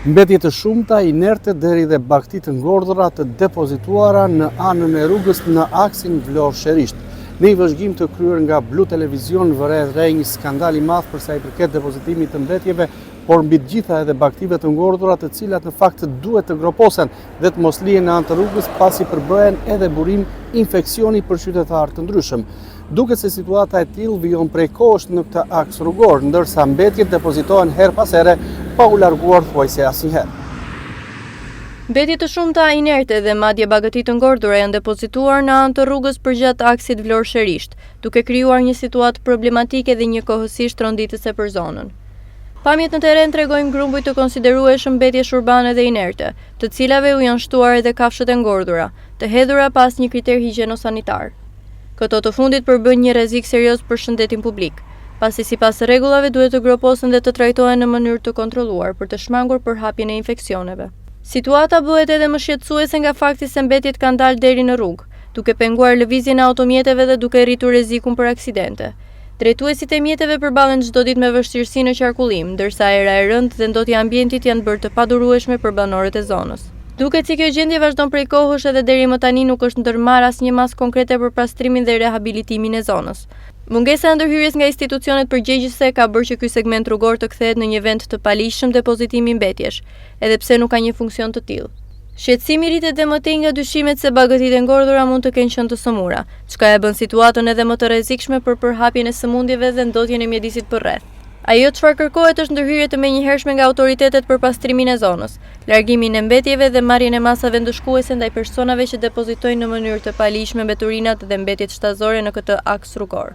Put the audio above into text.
Mbetje të shumta, inerte deri dhe bagti të ngordhura të depozituara në anën e rrugës në aksin Vlorë-Sherisht. Në një vëzhgim të kryer nga Blu Televizion vëret re një skandal i madh për sa i përket depozitimit të mbetjeve, por mbi të gjitha edhe bagtive të ngordhura, të cilat në fakt duhet të groposen dhe të mos lihen në anë të rrugës, pasi përbëhen edhe burim infeksioni për qytetarë të ndryshëm. Duket se situata e tillë vijon prej kohësh në këtë aks rrugor, ndërsa mbetjet depozitohen her pas here pa u larguar thuajse asnjëherë. Mbetje të shumta inerte dhe madje bagati të ngordhura janë depozituar në anë të rrugës përgjatë aksit Vlorë-Sherisht, duke krijuar një situatë problematike dhe njëkohësisht ronditëse për zonën. Pamjet në terren tregojnë grumbuj të konsiderueshëm mbetjesh urbane dhe inerte, të cilave u janë shtuar edhe kafshët e ngordhura, të hedhura pas një kriter higjieno-sanitar. Këto të fundit përbën një rrezik serioz për shëndetin publik, pasi sipas rregullave duhet të groposen dhe të trajtohen në mënyrë të kontrolluar për të shmangur përhapjen e infeksioneve. Situata bëhet edhe më shqetësuese nga fakti se mbetjet kanë dalë deri në rrugë, duke penguar lëvizjen e automjeteve dhe duke rritur rrezikun për aksidente. Drejtuesit e mjeteve përballen çdo ditë me vështirësi në qarkullim, ndërsa ajra e rëndë dhe ndotja e ambientit janë bërë të padurueshme për banorët e zonës. Duket si kjo gjendje vazhdon prej kohësh edhe deri më tani nuk është ndërmarrë asnjë masë konkrete për pastrimin dhe rehabilitimin e zonës. Mungesa e ndërhyrjes nga institucionet përgjegjëse ka bërë që ky segment rrugor të kthehet në një vend të palishëm depozitimi mbetjesh, edhe pse nuk ka një funksion të tillë. Shqetësimi rritet dhe më tej nga dyshimet se bagëtitë e ngordhura mund të kenë qenë të sëmura, çka e bën situatën edhe më të rrezikshme për përhapjen e sëmundjeve dhe ndotjen e mjedisit përreth. Ajo çfarë kërkohet është ndërhyrje të menjëhershme nga autoritetet për pastrimin e zonës, largimin e mbetjeve dhe marrjen e masave ndëshkuese ndaj personave që depozitojnë në mënyrë të palishme mbeturinat dhe mbetjet shtazore në këtë aks rrugor.